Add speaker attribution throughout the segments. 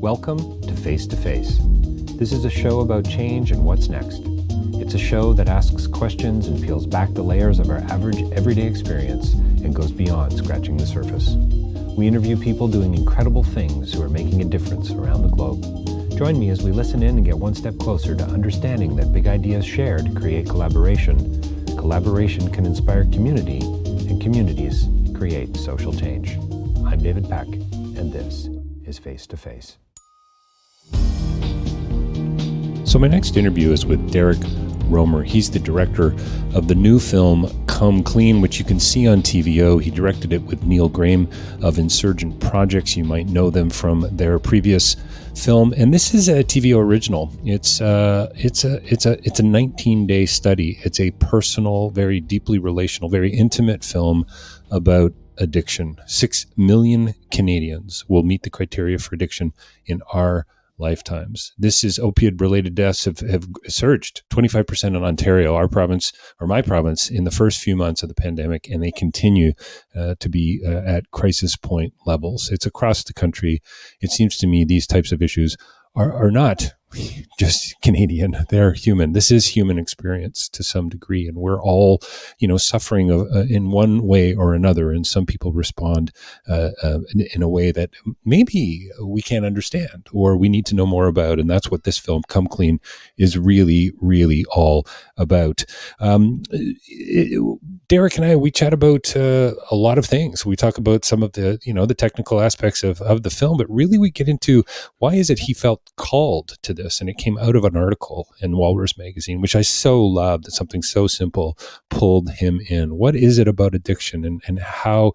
Speaker 1: Welcome to Face to Face. This is a show about change and what's next. It's a show that asks questions and peels back the layers of our average everyday experience and goes beyond scratching the surface. We interview people doing incredible things who are making a difference around the globe. Join me as we listen in and get one step closer to understanding that big ideas shared create collaboration. Collaboration can inspire community, and communities create social change. I'm David Peck, and this is Face to Face. So my next interview is with Derrick Romer. He's the director of the new film Come Clean, which you can see on TVO. He directed it with Neil Graham of Insurgent Projects. You might know them from their previous film, and this is a TVO original. It's a 19-day study. It's a personal, very deeply relational, very intimate film about addiction. 6 million Canadians will meet the criteria for addiction in our lifetimes. This is opioid-related deaths have surged 25% in Ontario, our province, or my province, in the first few months of the pandemic, and they continue to be at crisis point levels. It's across the country. It seems to me these types of issues are not just Canadian. They're human. This is human experience to some degree, and we're all, suffering in one way or another. And some people respond in a way that maybe we can't understand or we need to know more about. And that's what this film, Come Clean, is really, really all about. Derrick and I, we chat about a lot of things. We talk about some of the, the technical aspects of the film, but really we get into why is it he felt called to this. And it came out of an article in Walrus magazine, which I so loved, that something so simple pulled him in. What is it about addiction, and how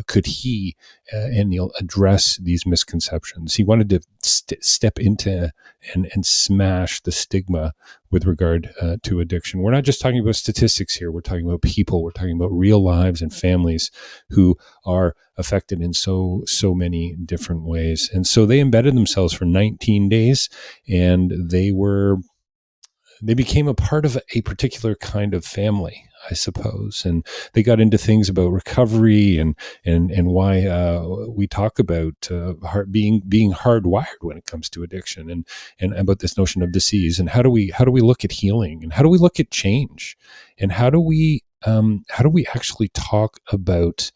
Speaker 1: could he and Neil address these misconceptions? He wanted to step into and smash the stigma with regard to addiction. We're not just talking about statistics here. We're talking about people. We're talking about real lives and families who are affected in so many different ways. And so they embedded themselves for 19 days, and they became a part of a particular kind of family, I suppose. And they got into things about recovery and why we talk about being hardwired when it comes to addiction, and about this notion of disease, and how do we look at healing, and how do we look at change, and how do we actually talk about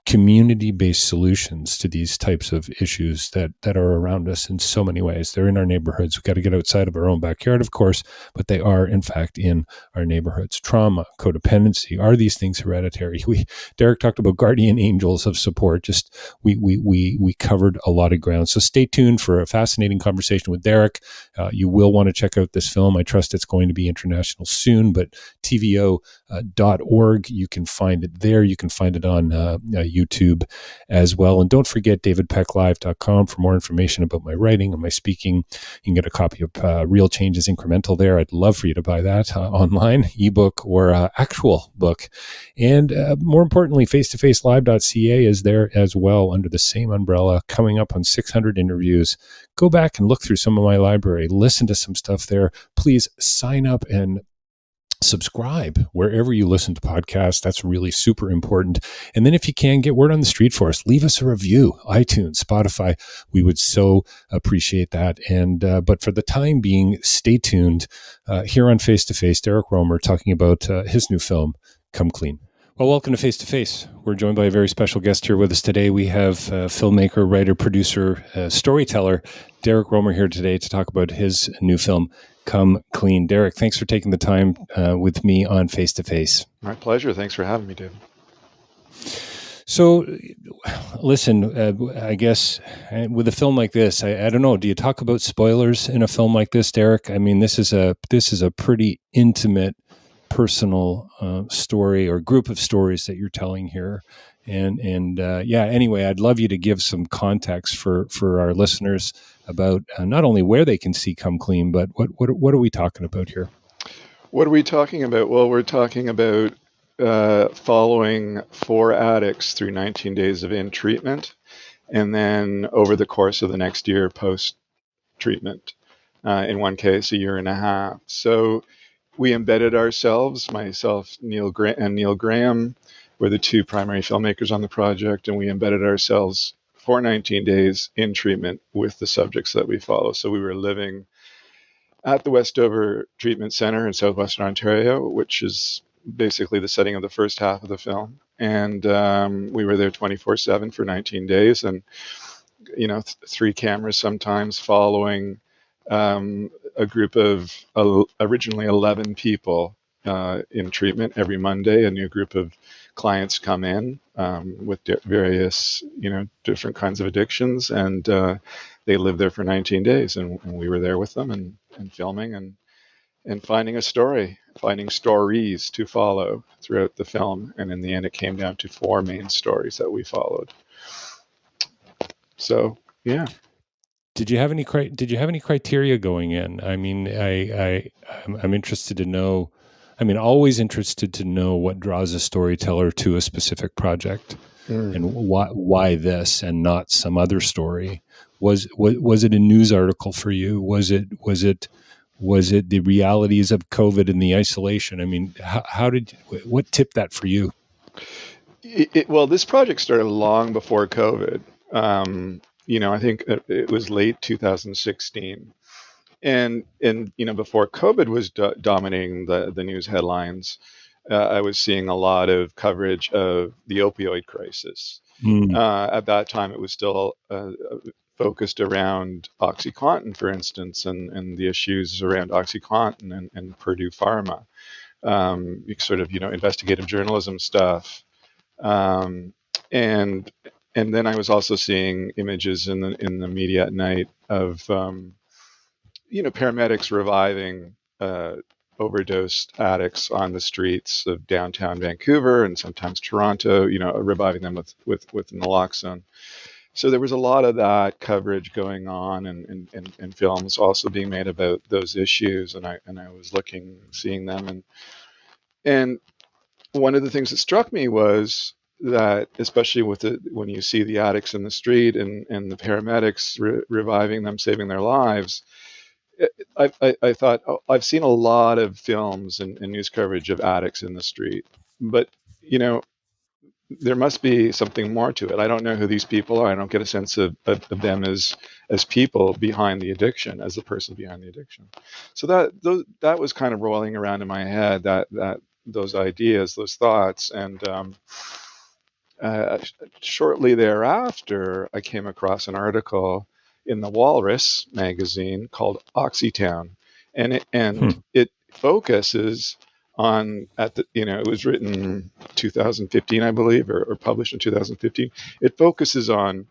Speaker 1: community-based solutions to these types of issues that are around us in so many ways. They're in our neighborhoods. We've got to get outside of our own backyard, of course, but they are, in fact, in our neighborhoods. Trauma, codependency, are these things hereditary? Derrick talked about guardian angels of support. Just we covered a lot of ground. So stay tuned for a fascinating conversation with Derrick. You will want to check out this film. I trust it's going to be international soon, but tvo.org, you can find it there. You can find it on YouTube as well. And don't forget davidpecklive.com for more information about my writing and my speaking. You can get a copy of Real Change is Incremental there. I'd love for you to buy that online, ebook or actual book. And more importantly, face-to-face-live.ca is there as well under the same umbrella, coming up on 600 interviews. Go back and look through some of my library, listen to some stuff there. Please sign up and subscribe wherever you listen to podcasts. That's really super important. And then if you can, get word on the street for us. Leave us a review, iTunes, Spotify. We would so appreciate that. And but for the time being, stay tuned. Here on Face to Face, Derrick Romer talking about his new film, Come Clean. Well, welcome to Face to Face. We're joined by a very special guest here with us today. We have filmmaker, writer, producer, storyteller, Derrick Romer here today to talk about his new film, Come Clean. Derrick, thanks for taking the time with me on Face to Face.
Speaker 2: My pleasure. Thanks for having me, David.
Speaker 1: So, listen, I guess with a film like this, I don't know. Do you talk about spoilers in a film like this, Derrick? I mean, this is a pretty intimate, personal story or group of stories that you're telling here. And anyway, I'd love you to give some context for our listeners about not only where they can see Come Clean, but what are we talking about here?
Speaker 2: What are we talking about? Well, we're talking about following 4 addicts through 19 days of in-treatment, and then over the course of the next year post-treatment, in one case, a year and a half. So we embedded ourselves, myself, Neil Graham, were the 2 primary filmmakers on the project, and we embedded ourselves for 19 days in treatment with the subjects that we follow. So we were living at the Westover Treatment Center in southwestern Ontario, which is basically the setting of the first half of the film. And we were there 24/7 for 19 days, and three cameras sometimes following a group of originally 11 people in treatment. Every Monday, a new group of clients come in with various, different kinds of addictions, and they live there for 19 days. And we were there with them and filming and finding a story, finding stories to follow throughout the film. And in the end, it came down to four main stories that we followed. So, yeah.
Speaker 1: Did you have any criteria going in? I mean, I'm interested to know. I mean, always interested to know what draws a storyteller to a specific project, and why this and not some other story. Was it a news article for you? Was it the realities of COVID and the isolation? I mean, what tipped that for you?
Speaker 2: Well, this project started long before COVID. I think it was late 2016, and before COVID was dominating the news headlines. I was seeing a lot of coverage of the opioid crisis.
Speaker 1: Mm.
Speaker 2: At that time, it was still focused around OxyContin, for instance, and the issues around OxyContin and Purdue Pharma, sort of investigative journalism stuff. Um, and and then I was also seeing images in the media at night of paramedics reviving overdosed addicts on the streets of downtown Vancouver and sometimes Toronto, reviving them with naloxone. So there was a lot of that coverage going on, and films also being made about those issues, and I was seeing them, and one of the things that struck me was that, especially when you see the addicts in the street and the paramedics reviving them, saving their lives, I thought, oh, I've seen a lot of films and news coverage of addicts in the street, but you know, there must be something more to it. I don't know who these people are. I don't get a sense of them as people behind the addiction, as the person behind the addiction. So that was kind of rolling around in my head, that those ideas, those thoughts, and uh, shortly thereafter, I came across an article in the Walrus magazine called Oxytown, and it and
Speaker 1: Hmm.
Speaker 2: it focuses on it was written 2015, I believe, or published in 2015. It focuses on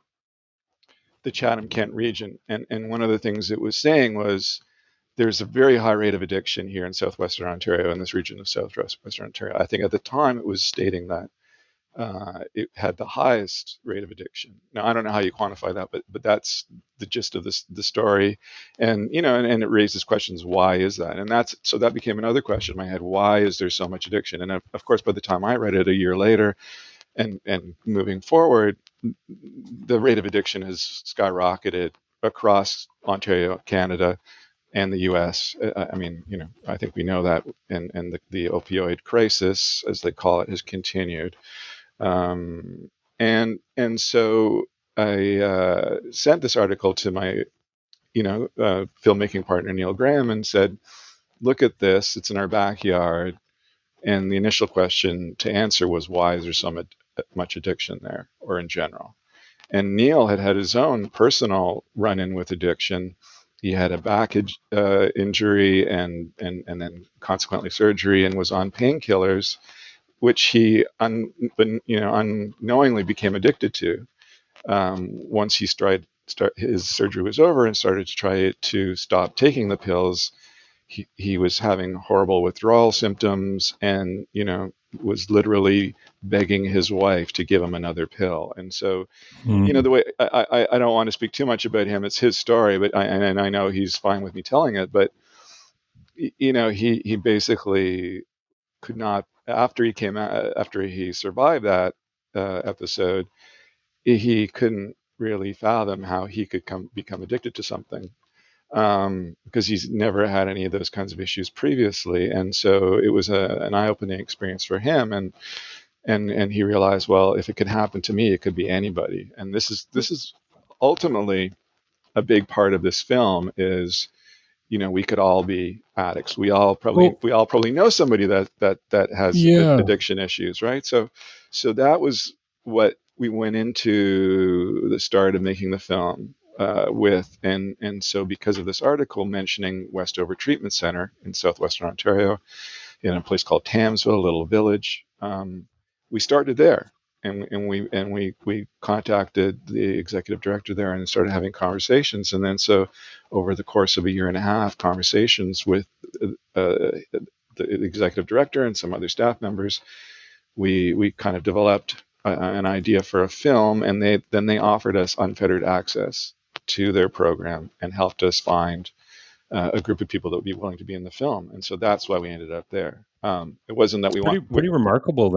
Speaker 2: the Chatham-Kent region, and one of the things it was saying was there's a very high rate of addiction here in southwestern Ontario, in this region of southwestern Ontario. I think at the time it was stating that it had the highest rate of addiction. Now I don't know how you quantify that, but that's the gist of the story, and and it raises questions. Why is that? And that became another question in my head. Why is there so much addiction? And of course, by the time I read it a year later, and moving forward, the rate of addiction has skyrocketed across Ontario, Canada, and the U.S. I mean, I think we know that, and the opioid crisis, as they call it, has continued. Um, and so I sent this article to my filmmaking partner Neil Graham and said, "Look at this. It's in our backyard." And the initial question to answer was, "Why is there so much addiction there, or in general?" And Neil had had his own personal run-in with addiction. He had a back injury and then consequently surgery, and was on painkillers, which he unknowingly became addicted to. Once his surgery was over and started to try to stop taking the pills, he was having horrible withdrawal symptoms, and was literally begging his wife to give him another pill. And so,
Speaker 1: Hmm.
Speaker 2: the way I don't want to speak too much about him. It's his story, but I know he's fine with me telling it. But he basically could not, after he survived that episode. He couldn't really fathom how he could become addicted to something, because he's never had any of those kinds of issues previously, and so it was an eye-opening experience for him. And and he realized, well, if it could happen to me, it could be anybody. And this is ultimately a big part of this film is, we could all be addicts.
Speaker 1: Well,
Speaker 2: We all probably know somebody that has
Speaker 1: yeah.
Speaker 2: addiction issues, right? So that was what we went into the start of making the film with, and so because of this article mentioning Westover Treatment Center in southwestern Ontario, in a place called Tamsville, a little village. We started there, and we contacted the executive director there and started having conversations. And then so, over the course of a year and a half, conversations with the executive director and some other staff members, we kind of developed an idea for a film, and they offered us unfettered access to their program and helped us find a group of people that would be willing to be in the film, and so that's why we ended up there. It wasn't that
Speaker 1: It's
Speaker 2: we want.
Speaker 1: pretty remarkable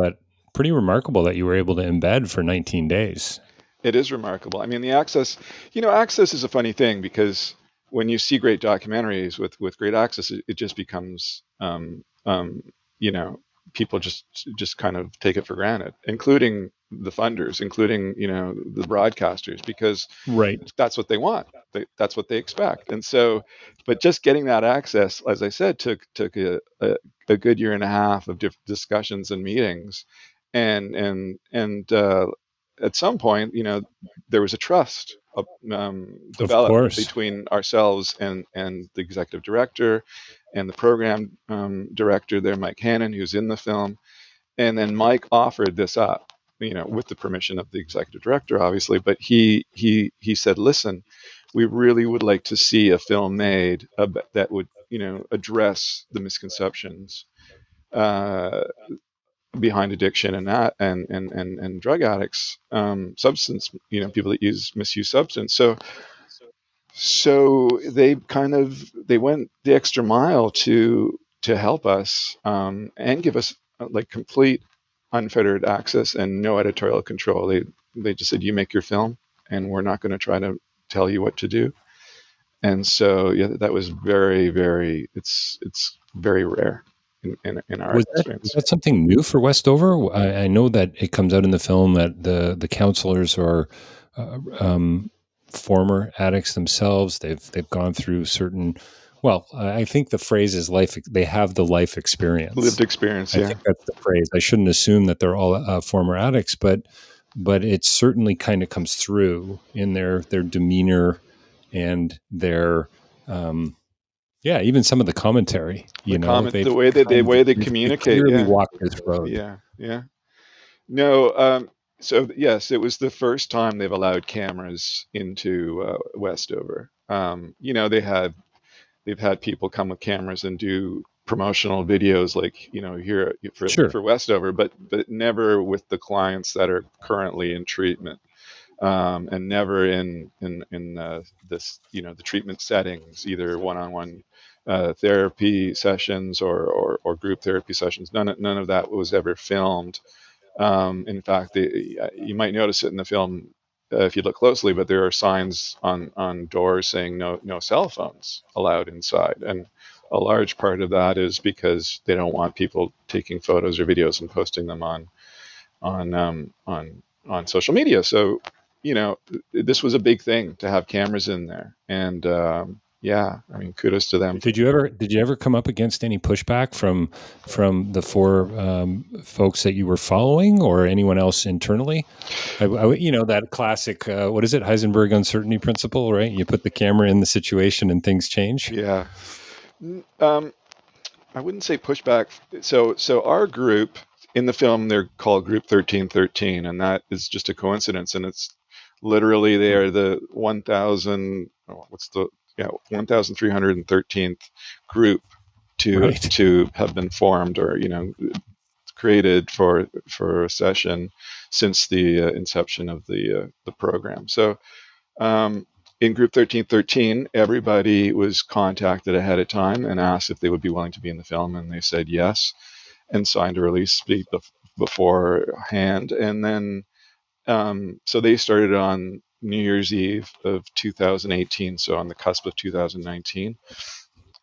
Speaker 1: that you were able to embed for 19 days.
Speaker 2: It is remarkable. I mean, the access. Access is a funny thing because when you see great documentaries with great access, it just becomes, you know, people just kind of take it for granted, including the funders, including the broadcasters, because
Speaker 1: Right.
Speaker 2: that's what they want. That's what they expect. And so, but just getting that access, as I said, took a good year and a half of discussions and meetings, and at some point, there was a trust
Speaker 1: Of
Speaker 2: developed
Speaker 1: course.
Speaker 2: between ourselves and the executive director and the program director there, Mike Hannon, who's in the film. And then Mike offered this up, with the permission of the executive director, obviously. But he said, "Listen, we really would like to see a film made that would, address the misconceptions uh, behind addiction and that and drug addicts, substance, people that misuse substance." So they went the extra mile to help us, and give us like complete unfettered access and no editorial control. They just said, "You make your film, and we're not going to try to tell you what to do." And so, yeah, that was very, very. It's very rare in our
Speaker 1: Was
Speaker 2: experience.
Speaker 1: that something new for Westover? I know that it comes out in the film that the counselors are former addicts themselves. They've gone through certain. Well, I think the phrase is life. They have the life
Speaker 2: Lived
Speaker 1: experience.
Speaker 2: experience,
Speaker 1: I
Speaker 2: yeah.
Speaker 1: think that's the phrase. I shouldn't assume that they're all former addicts, but it certainly kind of comes through in their demeanor and their yeah, even some of the commentary.
Speaker 2: The
Speaker 1: They've
Speaker 2: way that
Speaker 1: kind of
Speaker 2: they
Speaker 1: they've
Speaker 2: communicate,
Speaker 1: clearly
Speaker 2: yeah,
Speaker 1: walked this road.
Speaker 2: yeah, yeah. No, so yes, it was the first time they've allowed cameras into Westover. They've had people come with cameras and do promotional videos, like here
Speaker 1: Sure.
Speaker 2: for Westover, but never with the clients that are currently in treatment, and never in this the treatment settings, either one-on-one therapy sessions or group therapy sessions. None of that was ever filmed. In fact, you might notice it in the film if you look closely, but there are signs on doors saying no cell phones allowed inside, and a large part of that is because they don't want people taking photos or videos and posting them on on social media. So, this was a big thing to have cameras in there, and yeah, I mean, kudos to them.
Speaker 1: Did you ever come up against any pushback from the four folks that you were following or anyone else internally? That classic what is it, Heisenberg uncertainty principle, right? You put the camera in the situation and things change.
Speaker 2: Yeah. Um, I wouldn't say pushback. So our group in the film, they're called Group 1313, and that is just a coincidence. And it's literally they are the 1,000. What's the 1,313th group
Speaker 1: Right.
Speaker 2: to have been formed, or created for a session since the inception of the program. So, in Group 1313, everybody was contacted ahead of time and asked if they would be willing to be in the film, and they said yes, and signed a release beforehand. And then, so they started on New Year's Eve of 2018, so on the cusp of 2019.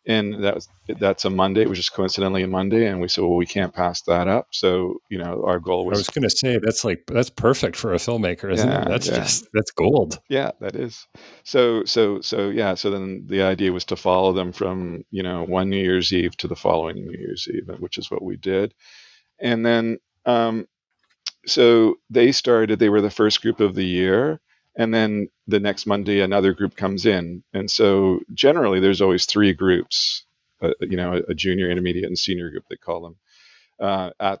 Speaker 2: and that's a Monday, which is coincidentally a Monday, and we said, well, we can't pass that up. So our goal
Speaker 1: I
Speaker 2: was,
Speaker 1: was going to say that's perfect for a filmmaker, isn't it?
Speaker 2: yeah, yeah,
Speaker 1: That's gold.
Speaker 2: yeah, that is. So yeah. So then the idea was to follow them from one New Year's Eve to the following New Year's Eve, which is what we did. And then so they were the first group of the year, and then the next Monday another group comes in, and so generally there's always three groups, a junior, intermediate, and senior group, they call them, at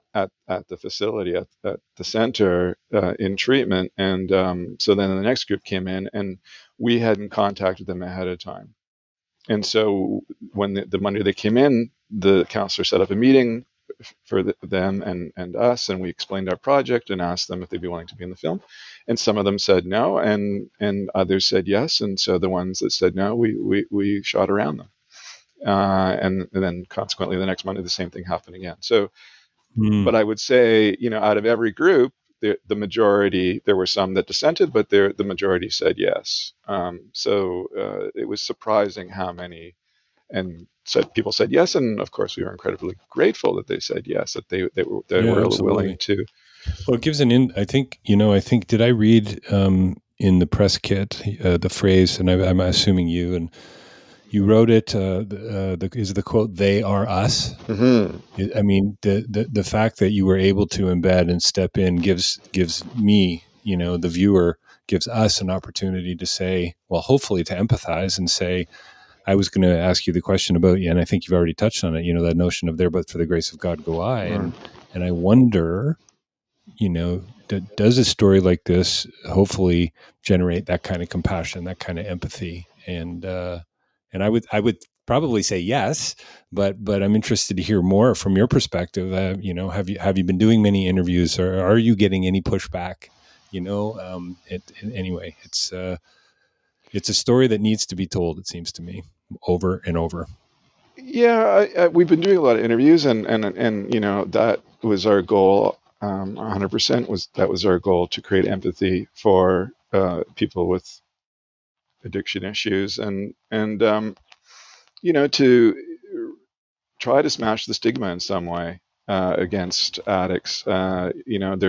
Speaker 2: the facility, at the center, in treatment. And so then the next group came in, and we hadn't contacted them ahead of time. And so when the Monday they came in, the counselor set up a meeting for them and us, and we explained our project and asked them if they'd be willing to be in the film. And some of them said no, and others said yes. And so the ones that said no, we shot around them. And then consequently the next Monday the same thing happened again. So, but I would say, out of every group, the majority, there were some that dissented, but the majority said yes. So it was surprising how many, and people said yes, and of course we were incredibly grateful that they said yes, that they
Speaker 1: Yeah,
Speaker 2: were willing
Speaker 1: absolutely.
Speaker 2: to.
Speaker 1: Well, it gives I think, did I read in the press kit the phrase, and I'm assuming and you wrote it, is the quote, "They are us."
Speaker 2: Mm-hmm.
Speaker 1: I mean, the fact that you were able to embed and step in gives me, the viewer, gives us an opportunity to say, well, hopefully to empathize and say, I was going to ask you the question about, and I think you've already touched on it, that notion of there, but for the grace of God go I. And I wonder, does a story like this hopefully generate that kind of compassion, that kind of empathy? And I would probably say yes, but I'm interested to hear more from your perspective. Have you been doing many interviews, or are you getting any pushback? Anyway, it's a story that needs to be told, it seems to me, over and over.
Speaker 2: Yeah, we've been doing a lot of interviews, and that was our goal. 100% was our goal, to create empathy for people with addiction issues, and to try to smash the stigma in some way against addicts. There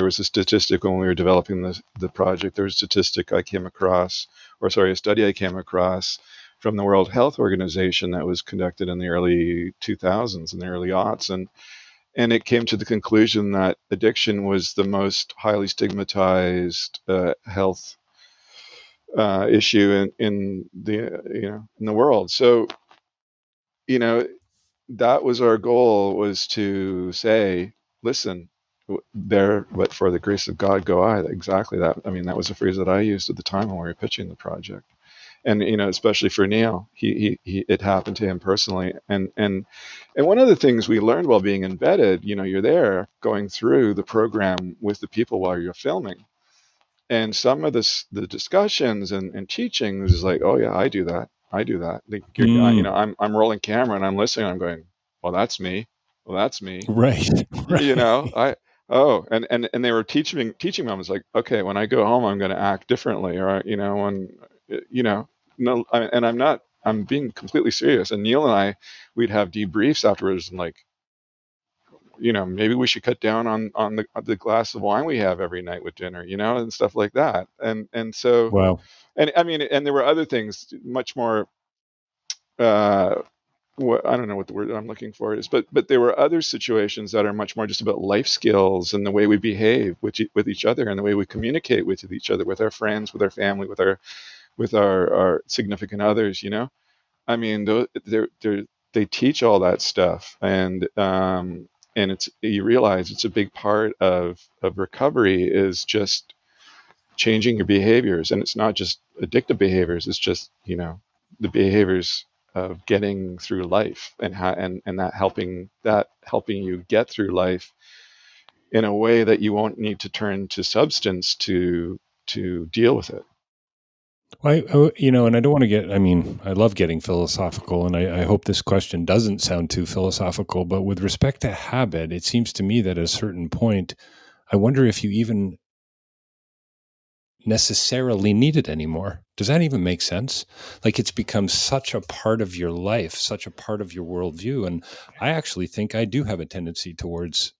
Speaker 2: was a statistic when we were developing the project. There was a statistic I came across, or sorry, a study I came across from the World Health Organization that was conducted in the early 2000s, in the early aughts, and it came to the conclusion that addiction was the most highly stigmatized health issue in the world. So, you know, that was our goal, was to say, listen, there, but for the grace of God go I. Exactly that. I mean, that was a phrase that I used at the time when we were pitching the project. And especially for Neil, he it happened to him personally. And one of the things we learned while being embedded, you're there going through the program with the people while you're filming, and some of the discussions and teachings is like, oh yeah, I do that. Like, I'm rolling camera and I'm listening, I'm going, well, that's me, well, that's me.
Speaker 1: Right. Right.
Speaker 2: I Oh, and they were teaching me. I was like, okay, when I go home I'm going to act differently, or when you know no, and I'm being completely serious. And Neil and I, we'd have debriefs afterwards, and like, maybe we should cut down on the glass of wine we have every night with dinner, and stuff like that. And so,
Speaker 1: Wow.
Speaker 2: and I mean, and there were other things much more. Uh, I don't know what the word I'm looking for is, but there were other situations that are much more just about life skills and the way we behave with each other, and the way we communicate with each other, with our friends, with our family, with our significant others. I mean, they teach all that stuff, and you realize it's a big part of recovery, is just changing your behaviors. And it's not just addictive behaviors, it's just the behaviors of getting through life, and that helping you get through life in a way that you won't need to turn to substance to deal with it.
Speaker 1: And I don't want to I mean, I love getting philosophical, and I hope this question doesn't sound too philosophical, but with respect to habit, it seems to me that at a certain point, I wonder if you even necessarily need it anymore. Does that even make sense? Like, it's become such a part of your life, such a part of your worldview. And I actually think I do have a tendency towards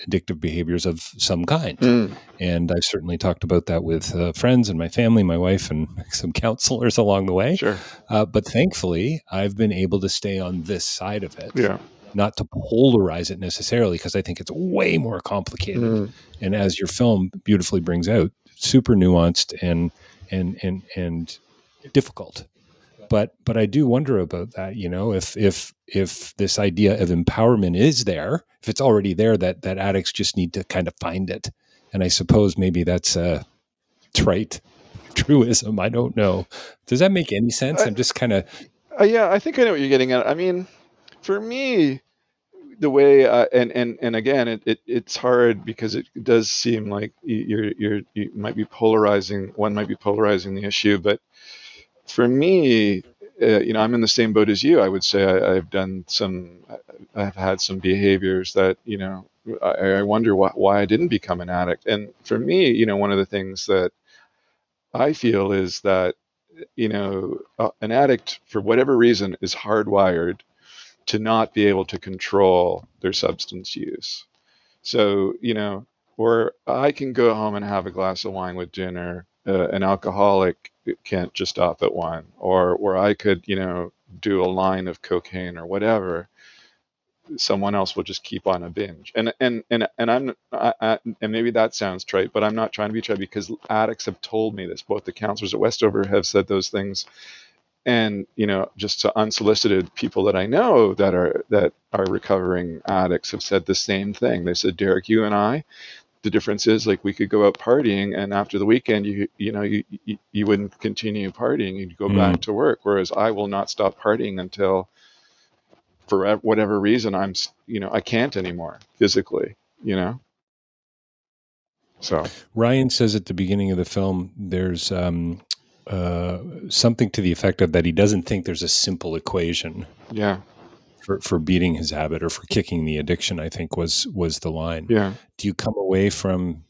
Speaker 1: addictive behaviors of some kind.
Speaker 2: Mm,
Speaker 1: And I've certainly talked about that with friends and my family, my wife, and some counselors along the way.
Speaker 2: sure.
Speaker 1: But thankfully, I've been able to stay on this side of it,
Speaker 2: Yeah.
Speaker 1: not to polarize it necessarily, because I think it's way more complicated.
Speaker 2: Mm,
Speaker 1: And as your film beautifully brings out, super nuanced and difficult. But I do wonder about that. If this idea of empowerment is there, if it's already there, that addicts just need to kind of find it. And I suppose maybe that's a trite truism. I don't know. Does that make any sense?
Speaker 2: I,
Speaker 1: I'm just kind of
Speaker 2: yeah, I think I know what you're getting at. I mean, for me, the way and again, it's hard because it does seem like you might be polarizing. One might be polarizing the issue, but for me, I'm in the same boat as you. I would say I've had some behaviors that I wonder why I didn't become an addict. And for me, one of the things that I feel is that an addict, for whatever reason, is hardwired to not be able to control their substance use. So, where I can go home and have a glass of wine with dinner, an alcoholic can't just stop at one, or where I could, do a line of cocaine or whatever, someone else will just keep on a binge. And maybe that sounds trite, but I'm not trying to be trite because addicts have told me this. Both the counselors at Westover have said those things, and just to unsolicited people that I know that are recovering addicts have said the same thing. They said, Derrick, you and I, the difference is, like, we could go out partying, and after the weekend you wouldn't continue partying, you'd go back to work, whereas I will not stop partying until, for whatever reason, I can't anymore physically, so
Speaker 1: Ryan says at the beginning of the film, there's something to the effect of that he doesn't think there's a simple equation
Speaker 2: yeah.
Speaker 1: for beating his habit or for kicking the addiction. I think was the line.
Speaker 2: Yeah.
Speaker 1: Do you come away from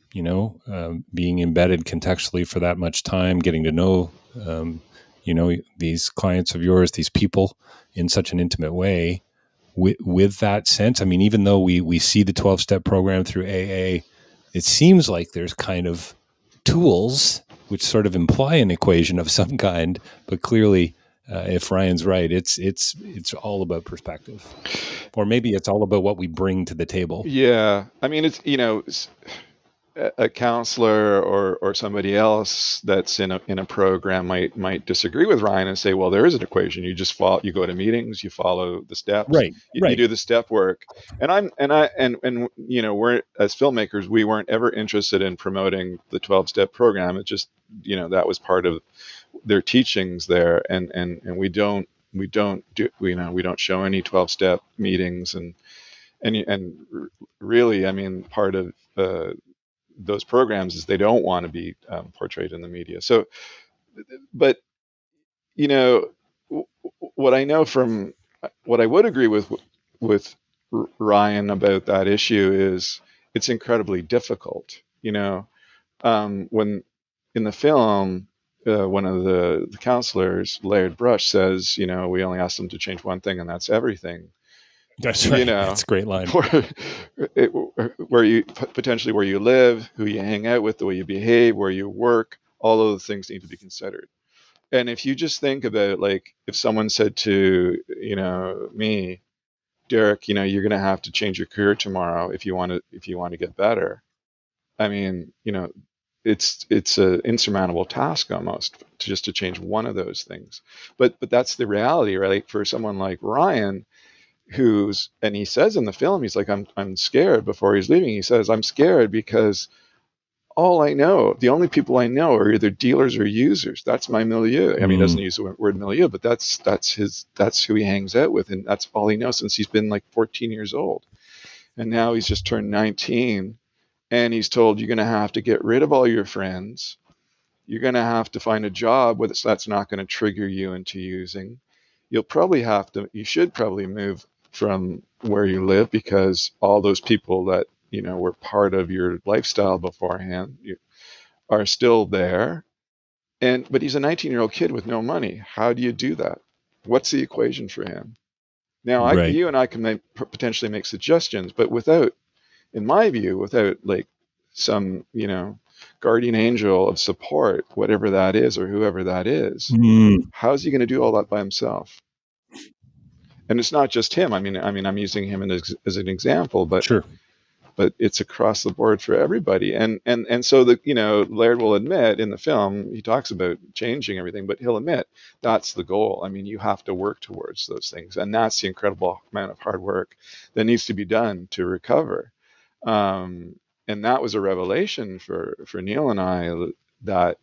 Speaker 1: being embedded contextually for that much time, getting to know these clients of yours, these people in such an intimate way, with that sense? I mean, even though we see the 12-step program through AA, it seems like there's kind of tools which sort of imply an equation of some kind, but clearly, if Ryan's right, it's all about perspective, or maybe it's all about what we bring to the table.
Speaker 2: Yeah, I mean, it's a counselor or somebody else that's in a program might disagree with Ryan and say, well, there is an equation. You just follow, you go to meetings, you follow the steps,
Speaker 1: Right,
Speaker 2: you
Speaker 1: right.
Speaker 2: do the step work. And we're, as filmmakers, we weren't ever interested in promoting the 12-step program. It just, that was part of their teachings there, and we don't show any 12-step meetings, and really, I mean, part of those programs is they don't want to be portrayed in the media. So, but you know, what I know from what I would agree with Ryan about that issue is it's incredibly difficult. When in the film, one of the counselors, Laird Brush, says, we only asked them to change one thing, and that's everything.
Speaker 1: That's
Speaker 2: you
Speaker 1: right.
Speaker 2: know
Speaker 1: That's a great line.
Speaker 2: where you potentially, where you live, who you hang out with, the way you behave, where you work, all of those things need to be considered. And if you just think about, like, if someone said to me, Derrick, you're going to have to change your career tomorrow if you want to get better. I mean, it's a insurmountable task almost to change one of those things. But that's the reality, right? Like, for someone like Ryan, and he says in the film, he's like, I'm scared. Before he's leaving, he says, I'm scared because the only people I know are either dealers or users. That's my milieu. I mean, he doesn't use the word milieu, but that's who he hangs out with, and that's all he knows since he's been like 14 years old. And now he's just turned 19, and he's told, you're going to have to get rid of all your friends. You're going to have to find a job that's not going to trigger you into using. You should probably move from where you live, because all those people that, were part of your lifestyle beforehand, are still there. But he's a 19-year-old kid with no money. How do you do that? What's the equation for him? Now,
Speaker 1: Right.
Speaker 2: you and I can potentially make suggestions, but without, in my view, without like some, guardian angel of support, whatever that is, or whoever that is,
Speaker 1: Mm,
Speaker 2: how's he going to do all that by himself? And it's not just him. I mean, I'm using him as an example,
Speaker 1: sure.
Speaker 2: but it's across the board for everybody. And so Laird will admit in the film, he talks about changing everything, but he'll admit that's the goal. I mean, you have to work towards those things, and that's the incredible amount of hard work that needs to be done to recover. And that was a revelation for Neil and I, that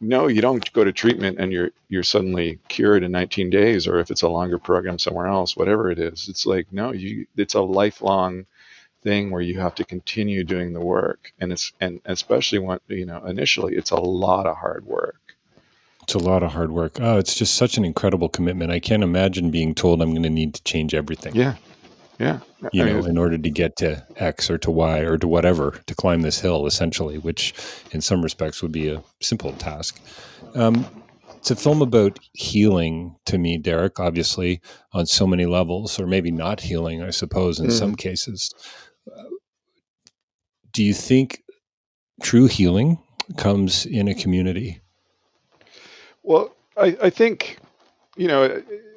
Speaker 2: no, you don't go to treatment and you're suddenly cured in 19 days, or if it's a longer program somewhere else, whatever it is. It's like, no, it's a lifelong thing where you have to continue doing the work, and especially when initially it's a lot of hard work.
Speaker 1: It's a lot of hard work. Oh, it's just such an incredible commitment. I can't imagine being told I'm going to need to change everything,
Speaker 2: Yeah, yeah. I mean,
Speaker 1: in order to get to X or to Y or to whatever, to climb this hill, essentially, which in some respects would be a simple task. It's a film about healing to me, Derrick, obviously, on so many levels, or maybe not healing, I suppose, in some cases. Do you think true healing comes in a community?
Speaker 2: well, I think, I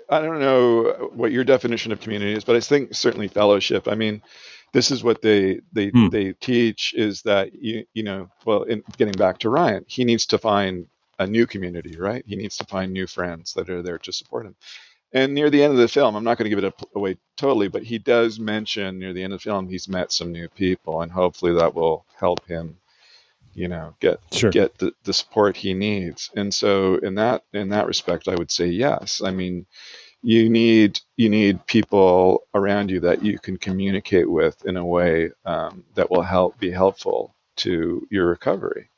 Speaker 2: don't know what your definition of community is, but I think certainly fellowship. I mean, this is what they teach, is that well, in getting back to Ryan, he needs to find a new community, right? He needs to find new friends that are there to support him. And near the end of the film, I'm not going to give it away totally, but he does mention near the end of the film he's met some new people, and hopefully that will help him, get
Speaker 1: Sure.
Speaker 2: the support he needs. And so in that respect, I would say yes. I mean, you need people around you that you can communicate with in a way that will be helpful to your recovery.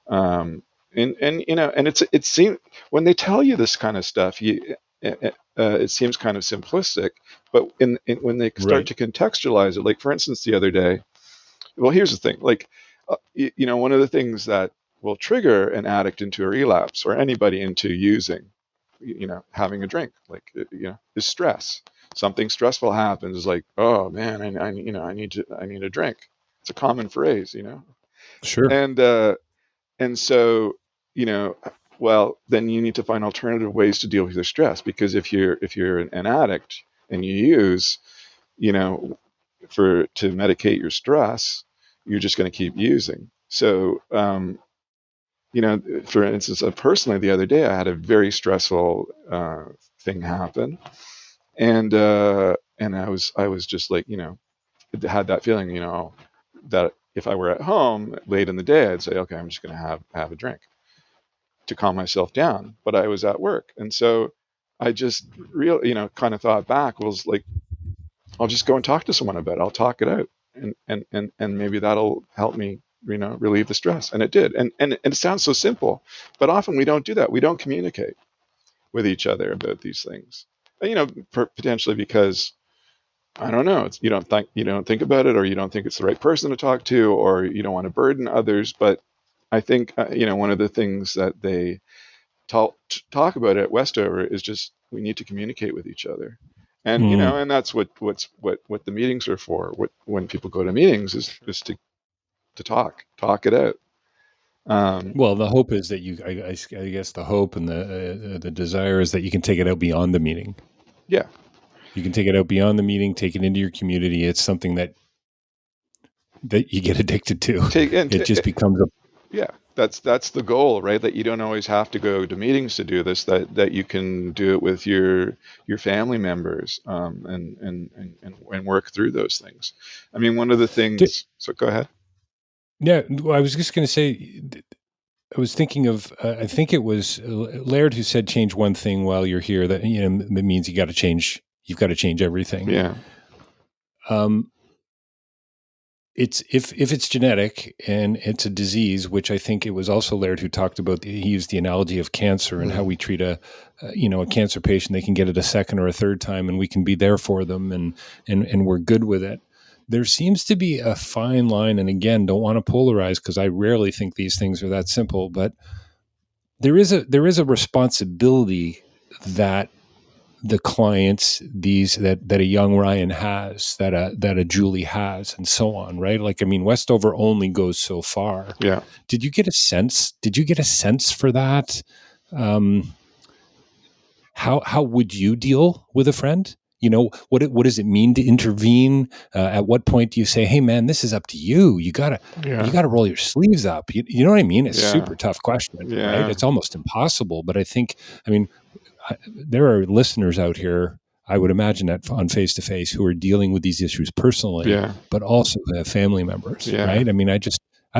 Speaker 2: And it seems, when they tell you this kind of stuff, it seems kind of simplistic, but when they start
Speaker 1: Right.
Speaker 2: to contextualize it, like for instance the other day, well, here's the thing, like one of the things that will trigger an addict into a relapse, or anybody into using, having a drink, like is stress. Something stressful happens, is like, oh man, I need a drink. It's a common phrase,
Speaker 1: Sure.
Speaker 2: and so, you know, well, then you need to find alternative ways to deal with your stress, because if you're an addict and you use, you know, to medicate your stress, you're just going to keep using. So, for instance, personally, the other day I had a very stressful thing happen, and I was just like, had that feeling, that if I were at home late in the day, I'd say, okay, I'm just going to have a drink to calm myself down. But I was at work, and so I just kind of thought back, was like, I'll just go and talk to someone about it. I'll talk it out, and maybe that'll help me, relieve the stress. And it did. And it sounds so simple, but often we don't do that. We don't communicate with each other about these things. Potentially because, I don't know, you don't think about it, or you don't think it's the right person to talk to, or you don't want to burden others. But I think one of the things that they talk about at Westover is just, we need to communicate with each other, and
Speaker 1: Mm.
Speaker 2: that's what the meetings are for. When people go to meetings is to talk it out. Um,
Speaker 1: Well, the hope is that I guess the hope and the desire is that you can take it out beyond the meeting.
Speaker 2: yeah,
Speaker 1: You can take it out beyond the meeting, take it into your community. It's something that you get addicted to.
Speaker 2: take and
Speaker 1: It just becomes a
Speaker 2: yeah, that's the goal, right? That you don't always have to go to meetings to do this. That you can do it with your family members, and work through those things. I mean, one of the things. So go ahead.
Speaker 1: yeah. I was just going to say, I was thinking of, I think it was Laird who said, change one thing while you're here. That, it means you've got to change everything.
Speaker 2: Yeah.
Speaker 1: Um, it's if it's genetic and it's a disease, which I think it was also Laird who talked about. He used the analogy of cancer and how we treat a cancer patient. They can get it a second or a third time, and we can be there for them, and we're good with it. there seems to be a fine line, and again, don't want to polarize because I rarely think these things are that simple, but there is a responsibility that the clients that a young Ryan has, that a Julie has, and so on, right? Like, I mean, Westover only goes so far.
Speaker 2: Yeah.
Speaker 1: Did you get a sense for that? How would you deal with a friend? What does it mean to intervene? At what point do you say, "Hey, man, this is up to you. You
Speaker 2: Yeah.
Speaker 1: gotta roll your sleeves up." You know what I mean? It's a
Speaker 2: Yeah.
Speaker 1: super tough question, right?
Speaker 2: Yeah.
Speaker 1: It's almost impossible. But I mean, there are listeners out here, I would imagine, that on Face to Face, who are dealing with these issues personally,
Speaker 2: Yeah.
Speaker 1: but also have family members,
Speaker 2: Yeah.
Speaker 1: right? I mean, I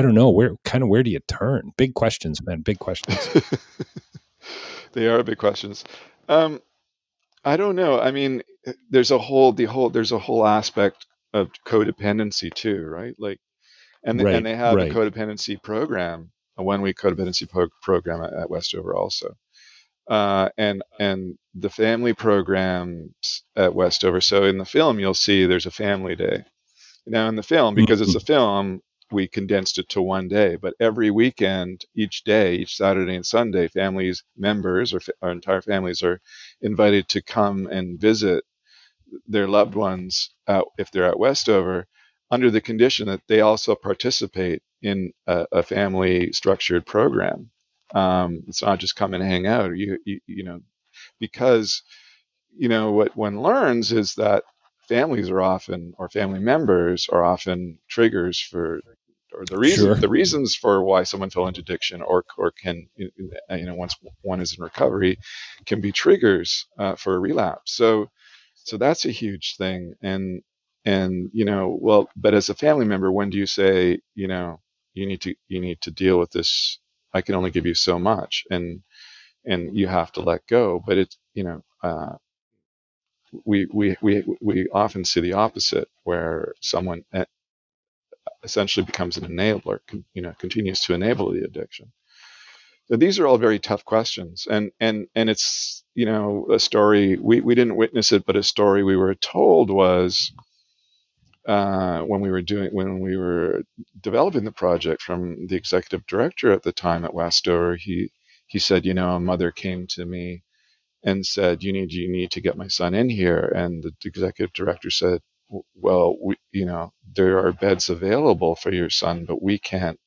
Speaker 1: don't know where do you turn? Big questions, man. Big questions.
Speaker 2: They are big questions. I don't know. I mean, there's a whole aspect of codependency too, right? Like, and
Speaker 1: Right,
Speaker 2: they have a
Speaker 1: right.
Speaker 2: codependency program, a 1 week codependency program at Westover also. And the family programs at Westover. So in the film, you'll see there's a family day. Now in the film, because it's a
Speaker 1: Mhm.
Speaker 2: film, we condensed it to 1 day. But every weekend, each day, each Saturday and Sunday, families, members, or entire families are invited to come and visit their loved ones if they're at Westover, under the condition that they also participate in a family structured program. It's not just come and hang out. Because what one learns is that families are often, or family members are often, triggers for, or
Speaker 1: Sure.
Speaker 2: the reasons for why someone fell into addiction, or can, once one is in recovery, can be triggers for a relapse. So that's a huge thing. And well, but as a family member, when do you say, you need to deal with this? I can only give you so much, and you have to let go. But it's, we often see the opposite, where someone essentially becomes an enabler, continues to enable the addiction. So these are all very tough questions, and it's, a story we didn't witness it, but a story we were told was, when we were developing the project, from the executive director at the time at Westover. He said, a mother came to me and said, you need to get my son in here. And the executive director said, well, there are beds available for your son, but we can't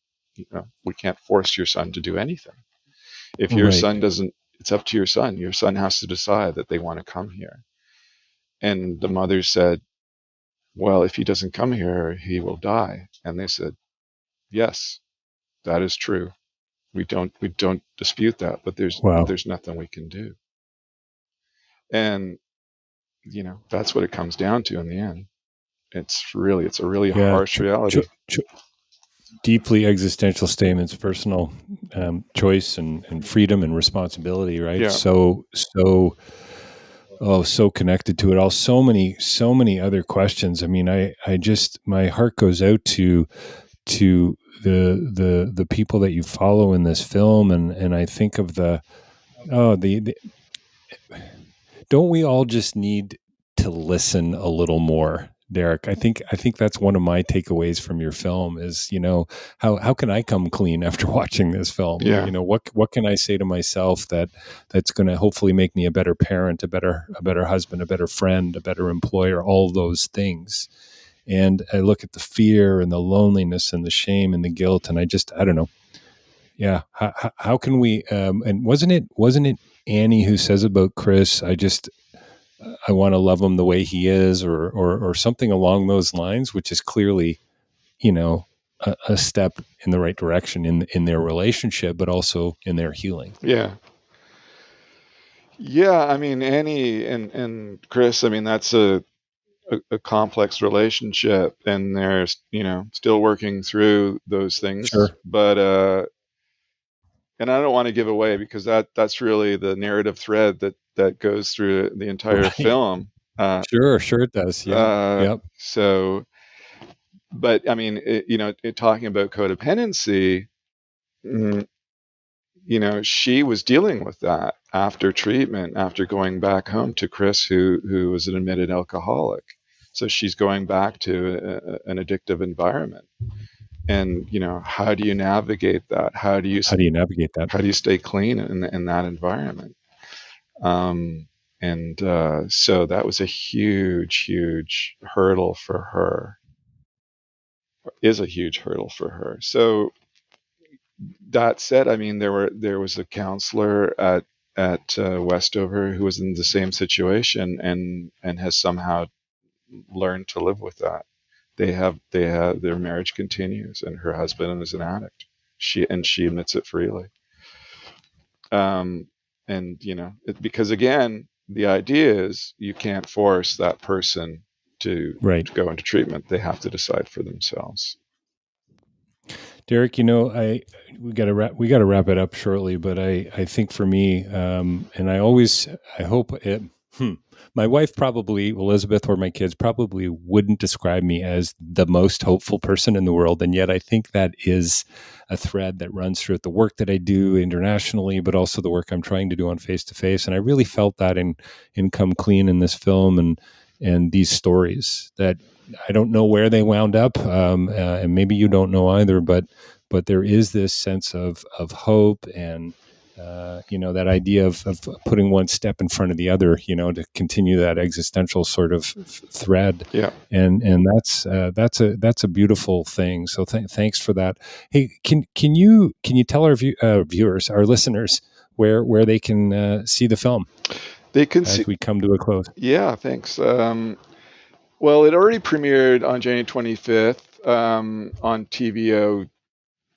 Speaker 2: force your son to do anything. If your
Speaker 1: Right.
Speaker 2: son doesn't, it's up to your son. Your son has to decide that they want to come here. And the mother said, well, if he doesn't come here, he will die. And they said, yes, that is true. We don't dispute that, but
Speaker 1: Wow.
Speaker 2: there's nothing we can do. And that's what it comes down to in the end. It's a really
Speaker 1: Yeah.
Speaker 2: harsh reality.
Speaker 1: Deeply existential statements, personal choice and freedom and responsibility, right?
Speaker 2: Yeah.
Speaker 1: So connected to it all. So many other questions. I mean, I just, my heart goes out to the people that you follow in this film, and I think of the don't we all just need to listen a little more, Derrick? I think that's one of my takeaways from your film is, how can I come clean after watching this film?
Speaker 2: Yeah.
Speaker 1: What can I say to myself that's going to hopefully make me a better parent, a better husband, a better friend, a better employer, all those things. And I look at the fear and the loneliness and the shame and the guilt, and I don't know. Yeah, how can we? And wasn't it Annie who says about Chris? I want to love him the way he is, or something along those lines, which is clearly, a step in the right direction in their relationship, but also in their healing.
Speaker 2: Yeah. Yeah. I mean, Annie and Chris, I mean, that's a complex relationship, and they're, still working through those things.
Speaker 1: Sure.
Speaker 2: But and I don't want to give away, because that's really the narrative thread that goes through the entire
Speaker 1: Right.
Speaker 2: film.
Speaker 1: Sure it does. Yeah. Yep.
Speaker 2: So, but I mean, talking about codependency, mm, she was dealing with that after treatment, after going back home to Chris, who was an admitted alcoholic. So she's going back to an addictive environment. And, how do you navigate that?
Speaker 1: How do you navigate that?
Speaker 2: How do you stay clean in that environment? So that was a huge hurdle for her, is a huge hurdle for her. So that said, I mean, there was a counselor at Westover who was in the same situation and has somehow learned to live with that. They have their marriage continues, and her husband is an addict. She admits it freely. Because again, the idea is you can't force that person to go into treatment. They have to decide for themselves.
Speaker 1: Derrick, we got to wrap it up shortly, but I think for me, and I hope it. My wife probably, Elizabeth, or my kids probably wouldn't describe me as the most hopeful person in the world, and yet I think that is a thread that runs through the work that I do internationally, but also the work I'm trying to do on Face to Face. And I really felt that in Come Clean in this film and these stories that I don't know where they wound up, and maybe you don't know either, but there is this sense of hope and that idea of putting one step in front of the other, to continue that existential sort of thread.
Speaker 2: Yeah.
Speaker 1: And that's a beautiful thing. So thanks for that. Hey, can you tell our viewers, our listeners, where they can see the film?
Speaker 2: They can
Speaker 1: as we come to a close.
Speaker 2: Yeah, thanks. Well, it already premiered on January 25th on TVO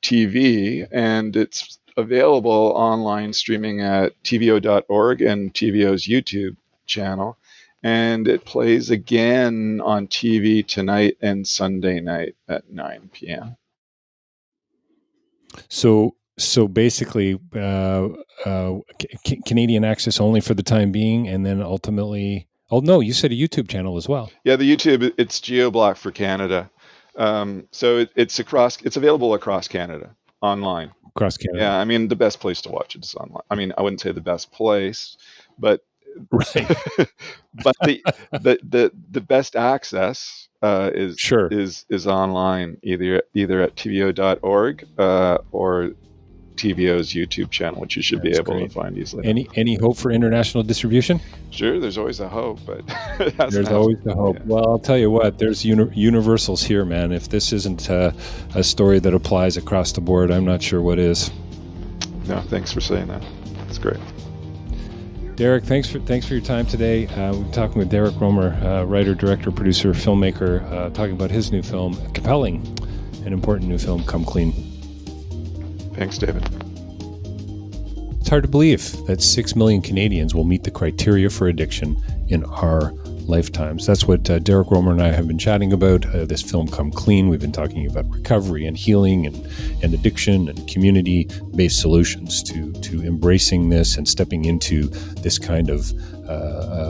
Speaker 2: TV, and it's available online streaming at tvo.org and TVO's YouTube channel. And it plays again on TV tonight and Sunday night at 9 p.m.
Speaker 1: So basically, Canadian access only for the time being, and then ultimately. Oh no, you said a YouTube channel as well.
Speaker 2: Yeah, the YouTube, it's GeoBlock for Canada. So it's available across Canada online.
Speaker 1: Across Canada.
Speaker 2: Yeah, I mean, the best place to watch it is online. I mean, I wouldn't say the best place, but
Speaker 1: right.
Speaker 2: but the best access is online, either at tvo.org or TVO's YouTube channel, which you should be able to find easily.
Speaker 1: Any hope for international distribution?
Speaker 2: Sure, there's always a hope, but
Speaker 1: there's always a hope. Yeah. Well, I'll tell you what, there's universals here, man. If this isn't a story that applies across the board, I'm not sure what is.
Speaker 2: No, thanks for saying that. That's great.
Speaker 1: Derrick, thanks for your time today. We're talking with Derrick Romer, writer, director, producer, filmmaker, talking about his new film, compelling and important new film, Come Clean.
Speaker 2: Thanks, David.
Speaker 1: It's hard to believe that 6 million Canadians will meet the criteria for addiction in our lifetimes. That's what Derrick Romer and I have been chatting about. This film, Come Clean. We've been talking about recovery and healing and addiction and community-based solutions to embracing this and stepping into this kind of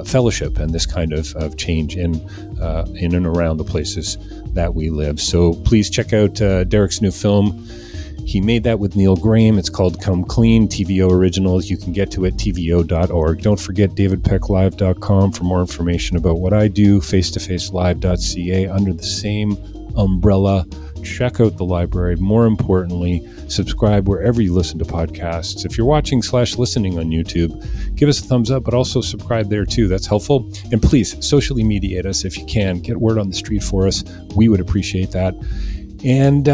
Speaker 1: fellowship and this kind of change in and around the places that we live. So please check out Derrick's new film. He made that with Neil Graham. It's called Come Clean, TVO Originals. You can get to it, tvo.org. Don't forget davidpecklive.com for more information about what I do, face-to-facelive.ca under the same umbrella. Check out the library. More importantly, subscribe wherever you listen to podcasts. If you're watching/listening on YouTube, give us a thumbs up, but also subscribe there too. That's helpful. And please, socially mediate us if you can. Get word on the street for us. We would appreciate that. And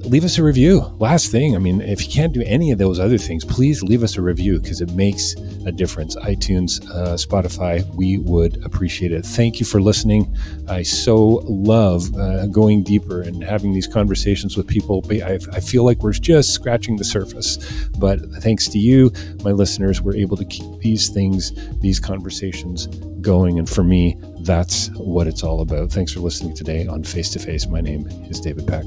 Speaker 1: leave us a review. Last thing, I mean, if you can't do any of those other things, please leave us a review because it makes a difference. iTunes, Spotify, we would appreciate it. Thank you for listening. I so love going deeper and having these conversations with people. I feel like we're just scratching the surface. But thanks to you, my listeners, we're able to keep these conversations going. And for me, that's what it's all about. Thanks for listening today on Face to Face. My name is David Peck.